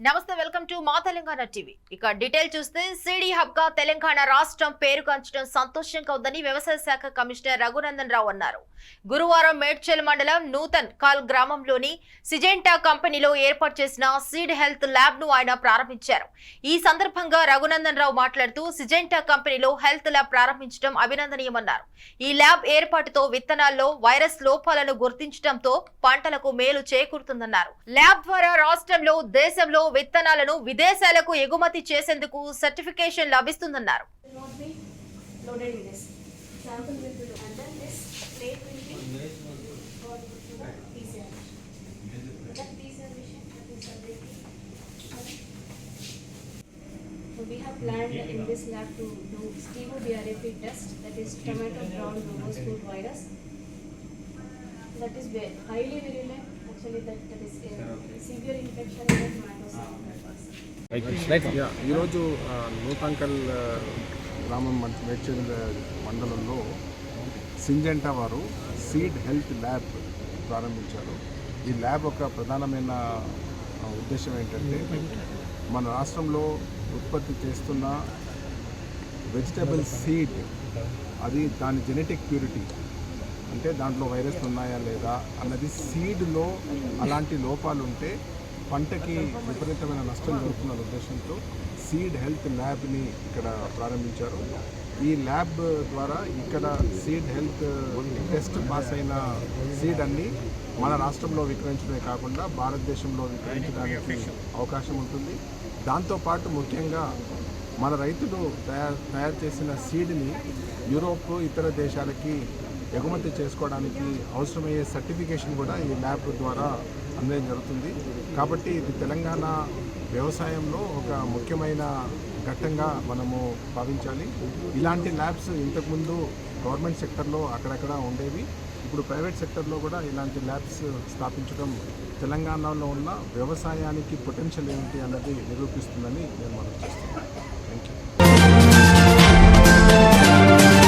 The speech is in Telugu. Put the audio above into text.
నమస్తే, వెల్కమ్ టు మా తెలంగాణ టీవీ. ఇక డీటెయిల్ చూస్తే సిడి హబ్ గా తెలంగాణ రాష్ట్రం పేరుగాంచడం సంతోషంగా ఉందని వ్యవసాయ శాఖ కమిషనర్ రఘునందన్ రావు అన్నారు. గురువారం మేడ్చల్ మండలం నూతన్ కాల్ గ్రామంలోని సిజెంటా కంపెనీలో ఏర్పాటు చేసిన సీడ్ హెల్త్ ల్యాబ్ ను ఆయన ప్రారంభించారు. ఈ సందర్భంగా రఘునందన్ రావు మాట్లాడుతూ సిజెంటా కంపెనీలో హెల్త్ ల్యాబ్ ప్రారంభించడం అభినందనీయమన్నారు. ఈ ల్యాబ్ ఏర్పాటుతో విత్తనాల్లో వైరస్ లోపాలను గుర్తించడంతో పంటలకు మేలు చేకూరుతుందన్నారు. ల్యాబ్ ద్వారా రాష్ట్రంలో దేశంలో విత్తనాలను విదేశాలకు ఎగుమతి చేసేందుకు certification లభిస్తుందన్నారు. We have planned in this lab to do Stevia-DRP test, that is tomato brown rugose fruit virus. That is highly virulent. Actually, that is severe infection in the tomatoes. ఈరోజు నూతంకల్ గ్రామం మేడ్చల్ మండలంలో సింజెంటా వారు సీడ్ హెల్త్ ల్యాబ్ ప్రారంభించారు. ఈ ల్యాబ్ ఒక ప్రధానమైన ఉద్దేశం ఏంటంటే మన రాష్ట్రంలో ఉత్పత్తి చేస్తున్న వెజిటబుల్ సీడ్ అది దాని జెనెటిక్ ప్యూరిటీ అంటే దాంట్లో వైరస్ ఉన్నాయా లేదా అన్నది సీడ్లో అలాంటి లోపాలు ఉంటే పంటకి విపరీతమైన నష్టం జరుగుతున్న ఉద్దేశంతో సీడ్ హెల్త్ ల్యాబ్ని ఇక్కడ ప్రారంభించారు. ఈ ల్యాబ్ ద్వారా ఇక్కడ సీడ్ హెల్త్ టెస్ట్ పాస్ అయిన సీడ్ అన్ని మన రాష్ట్రంలో విక్రయించడమే కాకుండా భారతదేశంలో విక్రయించడానికి అవకాశం ఉంటుంది. దాంతోపాటు ముఖ్యంగా మన రైతులు తయారు చేసిన సీడ్ని యూరోప్ ఇతర దేశాలకి ఎగుమతి చేసుకోవడానికి అవసరమయ్యే సర్టిఫికేషన్ కూడా ఈ ల్యాబ్ ద్వారా అందడం జరుగుతుంది. కాబట్టి ఇది తెలంగాణ వ్యవసాయంలో ఒక ముఖ్యమైన ఘట్టంగా మనము భావించాలి. ఇలాంటి ల్యాబ్స్ ఇంతకుముందు గవర్నమెంట్ సెక్టర్లో అక్కడక్కడ ఉండేవి. ఇప్పుడు ప్రైవేట్ సెక్టర్లో కూడా ఇలాంటి ల్యాబ్స్ స్థాపించడం తెలంగాణలో ఉన్న వ్యవసాయానికి పొటెన్షియల్ ఏమిటి అన్నది నిరూపిస్తుందని నేను మనం చేస్తున్నాను. Thank you.